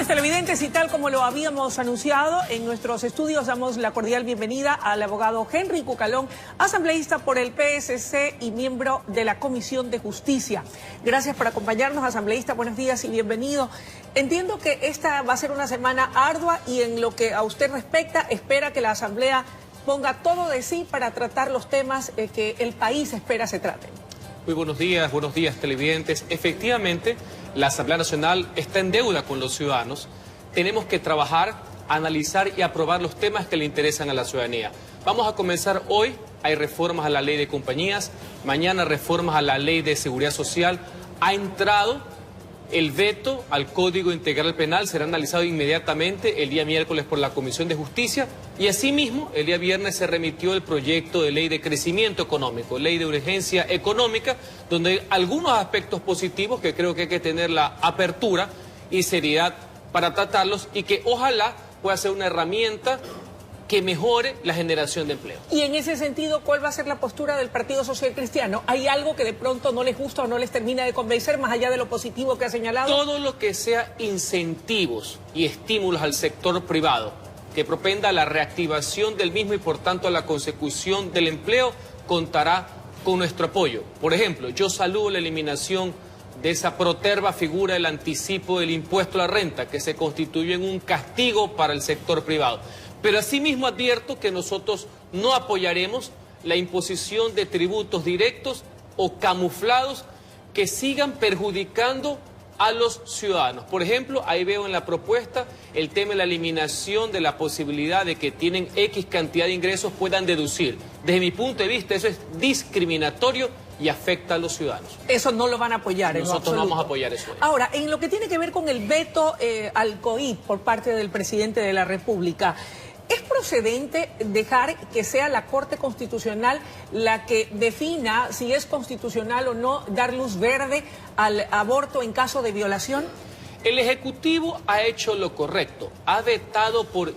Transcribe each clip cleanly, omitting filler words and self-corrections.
noches, televidentes, y tal como lo habíamos anunciado, en nuestros estudios damos la cordial bienvenida al abogado Henry Cucalón, asambleísta por el PSC y miembro de la Comisión de Justicia. Gracias por acompañarnos, asambleísta, buenos días y bienvenido. Entiendo que esta va a ser una semana ardua y en lo que a usted respecta, espera que la Asamblea ponga todo de sí para tratar los temas que el país espera se traten. Muy buenos días televidentes. Efectivamente, la Asamblea Nacional está en deuda con los ciudadanos. Tenemos que trabajar, analizar y aprobar los temas que le interesan a la ciudadanía. Vamos a comenzar hoy. Hay reformas a la ley de compañías, mañana reformas a la ley de seguridad social. Ha entrado el veto al Código Integral Penal, será analizado inmediatamente el día miércoles por la Comisión de Justicia, y asimismo el día viernes se remitió el proyecto de ley de crecimiento económico, ley de urgencia económica, donde hay algunos aspectos positivos que creo que hay que tener la apertura y seriedad para tratarlos y que ojalá pueda ser una herramienta que mejore la generación de empleo. Y en ese sentido, ¿cuál va a ser la postura del Partido Social Cristiano? ¿Hay algo que de pronto no les gusta o no les termina de convencer, más allá de lo positivo que ha señalado? Todo lo que sea incentivos y estímulos al sector privado, que propenda a la reactivación del mismo y por tanto a la consecución del empleo, contará con nuestro apoyo. Por ejemplo, yo saludo la eliminación de esa proterva figura del anticipo del impuesto a la renta, que se constituye en un castigo para el sector privado. Pero asimismo advierto que nosotros no apoyaremos la imposición de tributos directos o camuflados que sigan perjudicando a los ciudadanos. Por ejemplo, ahí veo en la propuesta el tema de la eliminación de la posibilidad de que tienen X cantidad de ingresos puedan deducir. Desde mi punto de vista, eso es discriminatorio y afecta a los ciudadanos. Eso no lo van a apoyar. Nosotros no vamos a apoyar eso. Ahora, en lo que tiene que ver con el veto al COVID por parte del presidente de la República, ¿es procedente dejar que sea la Corte Constitucional la que defina si es constitucional o no dar luz verde al aborto en caso de violación? El Ejecutivo ha hecho lo correcto, ha vetado por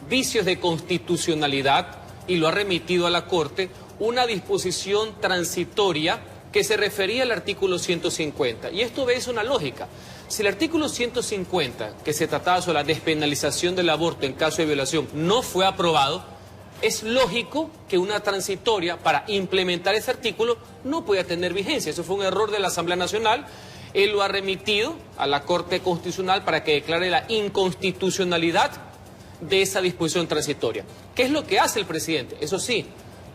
vicios de constitucionalidad y lo ha remitido a la Corte una disposición transitoria que se refería al artículo 150. Y esto obedece una lógica. Si el artículo 150, que se trataba sobre la despenalización del aborto en caso de violación, no fue aprobado, es lógico que una transitoria para implementar ese artículo no pueda tener vigencia. Eso fue un error de la Asamblea Nacional. Él lo ha remitido a la Corte Constitucional para que declare la inconstitucionalidad de esa disposición transitoria. ¿Qué es lo que hace el presidente? Eso sí,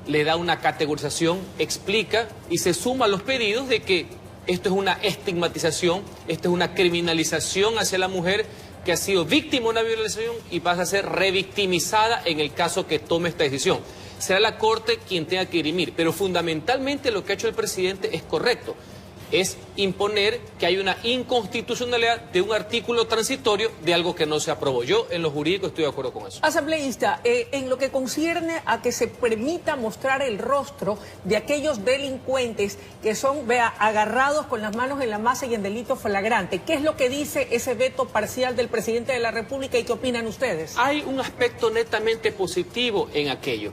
le da una categorización, explica y se suma a los pedidos de que esto es una estigmatización, esto es una criminalización hacia la mujer que ha sido víctima de una violación y pasa a ser revictimizada en el caso que tome esta decisión. Será la Corte quien tenga que dirimir, pero fundamentalmente lo que ha hecho el presidente es correcto. Es imponer que hay una inconstitucionalidad de un artículo transitorio de algo que no se aprobó. Yo en lo jurídico estoy de acuerdo con eso. Asambleísta, en lo que concierne a que se permita mostrar el rostro de aquellos delincuentes que son, agarrados con las manos en la masa y en delito flagrante, ¿qué es lo que dice ese veto parcial del presidente de la República y qué opinan ustedes? Hay un aspecto netamente positivo en aquello.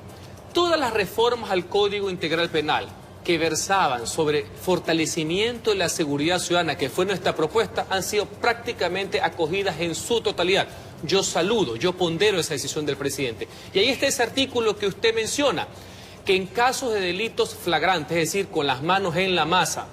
Todas las reformas al Código Integral Penal que versaban sobre fortalecimiento de la seguridad ciudadana, que fue nuestra propuesta, han sido prácticamente acogidas en su totalidad. Yo saludo, yo pondero esa decisión del presidente. Y ahí está ese artículo que usted menciona, que en casos de delitos flagrantes, es decir, con las manos en la masa,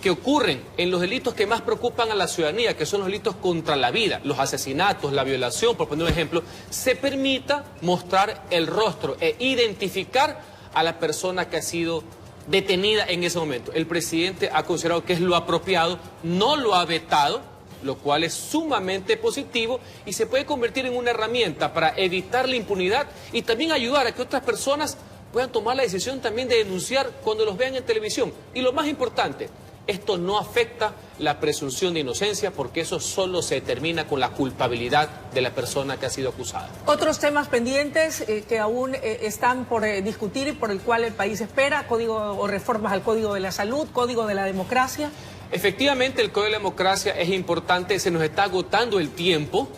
que ocurren en los delitos que más preocupan a la ciudadanía, que son los delitos contra la vida, los asesinatos, la violación, por poner un ejemplo, se permita mostrar el rostro e identificar a la persona que ha sido detenida en ese momento. El presidente ha considerado que es lo apropiado, no lo ha vetado, lo cual es sumamente positivo y se puede convertir en una herramienta para evitar la impunidad y también ayudar a que otras personas puedan tomar la decisión también de denunciar cuando los vean en televisión. Y lo más importante, esto no afecta la presunción de inocencia porque eso solo se determina con la culpabilidad de la persona que ha sido acusada. Otros temas pendientes que aún están por discutir y por el cual el país espera, código o reformas al Código de la Salud, Código de la Democracia. Efectivamente, el Código de la Democracia es importante, se nos está agotando el tiempo,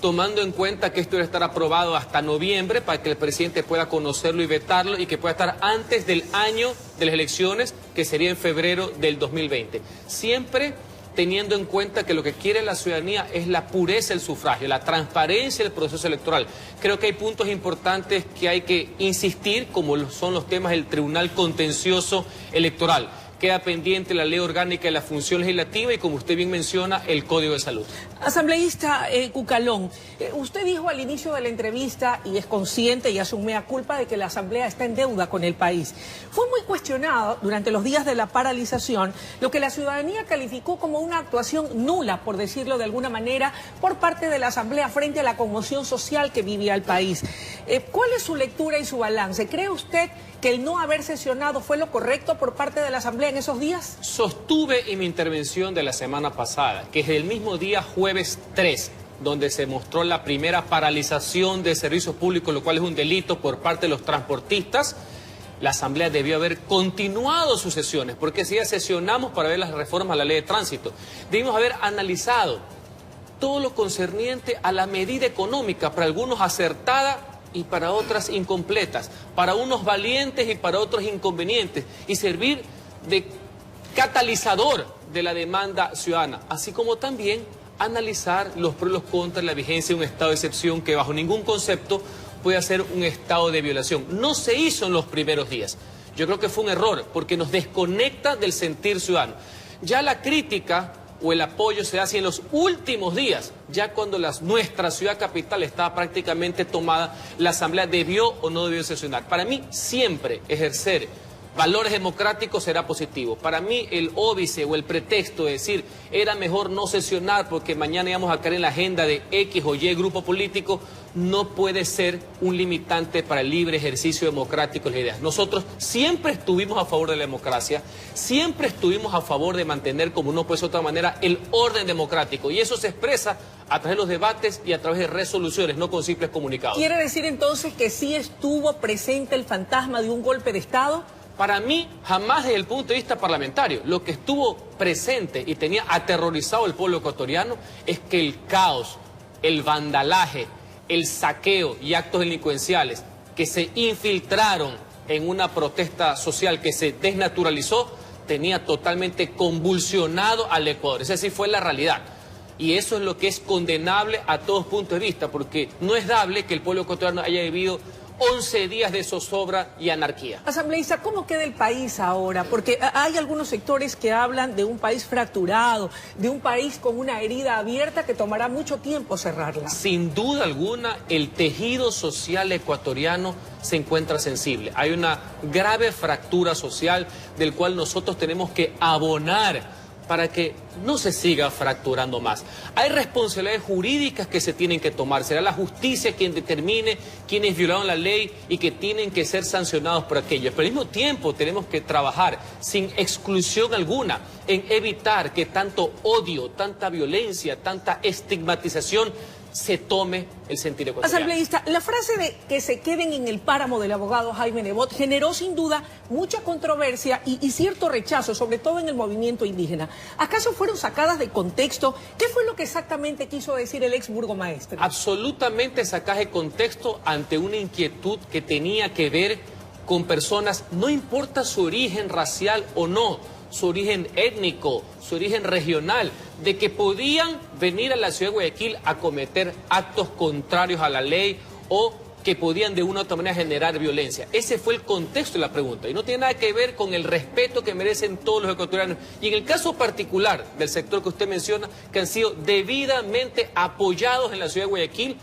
tomando en cuenta que esto debe estar aprobado hasta noviembre para que el presidente pueda conocerlo y vetarlo y que pueda estar antes del año de las elecciones, que sería en febrero del 2020. Siempre teniendo en cuenta que lo que quiere la ciudadanía es la pureza del sufragio, la transparencia del proceso electoral. Creo que hay puntos importantes que hay que insistir, como son los temas del Tribunal Contencioso Electoral. Queda pendiente la ley orgánica de la función legislativa y, como usted bien menciona, el Código de Salud. Asambleísta Cucalón, usted dijo al inicio de la entrevista, y es consciente y asume a culpa de que la Asamblea está en deuda con el país. Fue muy cuestionado durante los días de la paralización lo que la ciudadanía calificó como una actuación nula, por decirlo de alguna manera, por parte de la Asamblea frente a la conmoción social que vivía el país. ¿Cuál es su lectura y su balance? ¿Cree usted que el no haber sesionado fue lo correcto por parte de la Asamblea en esos días? Sostuve en mi intervención de la semana pasada que es el mismo día jueves 3, donde se mostró la primera paralización de servicios públicos, lo cual es un delito por parte de los transportistas, la Asamblea debió haber continuado sus sesiones, porque si ya sesionamos para ver las reformas a la ley de tránsito, debimos haber analizado todo lo concerniente a la medida económica, para algunos acertada y para otras incompletas, para unos valientes y para otros inconvenientes, y servir de catalizador de la demanda ciudadana, así como también analizar los pros y los contras de la vigencia de un estado de excepción que bajo ningún concepto puede ser un estado de violación. No se hizo en los primeros días. Yo creo que fue un error porque nos desconecta del sentir ciudadano. Ya la crítica o el apoyo se hace en los últimos días, ya cuando nuestra ciudad capital estaba prácticamente tomada, la Asamblea debió o no debió sesionar. Para mí, siempre ejercer valores democráticos será positivo. Para mí, el óbice o el pretexto de decir era mejor no sesionar porque mañana íbamos a caer en la agenda de X o Y grupo político, no puede ser un limitante para el libre ejercicio democrático de las ideas. Nosotros siempre estuvimos a favor de la democracia, siempre estuvimos a favor de mantener, como no puede ser de otra manera, el orden democrático. Y eso se expresa a través de los debates y a través de resoluciones, no con simples comunicados. ¿Quiere decir entonces que sí estuvo presente el fantasma de un golpe de Estado? Para mí, jamás desde el punto de vista parlamentario. Lo que estuvo presente y tenía aterrorizado al pueblo ecuatoriano es que el caos, el vandalaje, el saqueo y actos delincuenciales que se infiltraron en una protesta social que se desnaturalizó, tenía totalmente convulsionado al Ecuador. Esa sí fue la realidad. Y eso es lo que es condenable a todos puntos de vista, porque no es dable que el pueblo ecuatoriano haya vivido 11 días de zozobra y anarquía. Asambleísta, ¿cómo queda el país ahora? Porque hay algunos sectores que hablan de un país fracturado, de un país con una herida abierta que tomará mucho tiempo cerrarla. Sin duda alguna, el tejido social ecuatoriano se encuentra sensible. Hay una grave fractura social del cual nosotros tenemos que abonar para que no se siga fracturando más. Hay responsabilidades jurídicas que se tienen que tomar. Será la justicia quien determine quiénes violaron la ley y que tienen que ser sancionados por aquello. Pero al mismo tiempo tenemos que trabajar sin exclusión alguna en evitar que tanto odio, tanta violencia, tanta estigmatización se tome el sentir ecuatoriano. Asambleísta, la frase de que se queden en el páramo del abogado Jaime Nebot generó sin duda mucha controversia y cierto rechazo, sobre todo en el movimiento indígena. ¿Acaso fueron sacadas de contexto? ¿Qué fue lo que exactamente quiso decir el ex burgomaestre? Absolutamente sacadas de contexto ante una inquietud que tenía que ver con personas, no importa su origen racial o no, su origen étnico, su origen regional, de que podían venir a la ciudad de Guayaquil a cometer actos contrarios a la ley o que podían de una u otra manera generar violencia. Ese fue el contexto de la pregunta y no tiene nada que ver con el respeto que merecen todos los ecuatorianos. Y en el caso particular del sector que usted menciona, que han sido debidamente apoyados en la ciudad de Guayaquil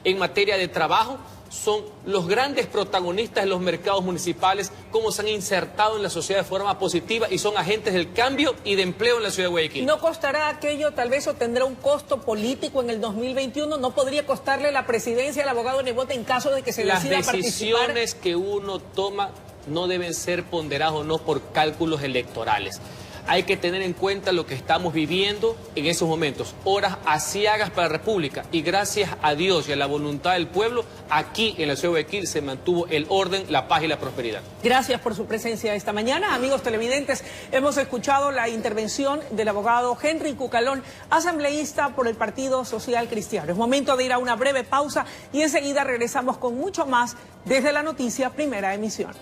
en materia de trabajo, son los grandes protagonistas de los mercados municipales, cómo se han insertado en la sociedad de forma positiva y son agentes del cambio y de empleo en la ciudad de Guayaquil. ¿No costará aquello tal vez o tendrá un costo político en el 2021? ¿No podría costarle la presidencia al abogado Nebot en caso de que se decida participar? Las decisiones que uno toma no deben ser ponderadas o no por cálculos electorales. Hay que tener en cuenta lo que estamos viviendo en esos momentos, horas aciagas para la República, y gracias a Dios y a la voluntad del pueblo, aquí en la ciudad de Guayaquil se mantuvo el orden, la paz y la prosperidad. Gracias por su presencia esta mañana. Amigos televidentes, hemos escuchado la intervención del abogado Henry Cucalón, asambleísta por el Partido Social Cristiano. Es momento de ir a una breve pausa y enseguida regresamos con mucho más desde la noticia Primera Emisión.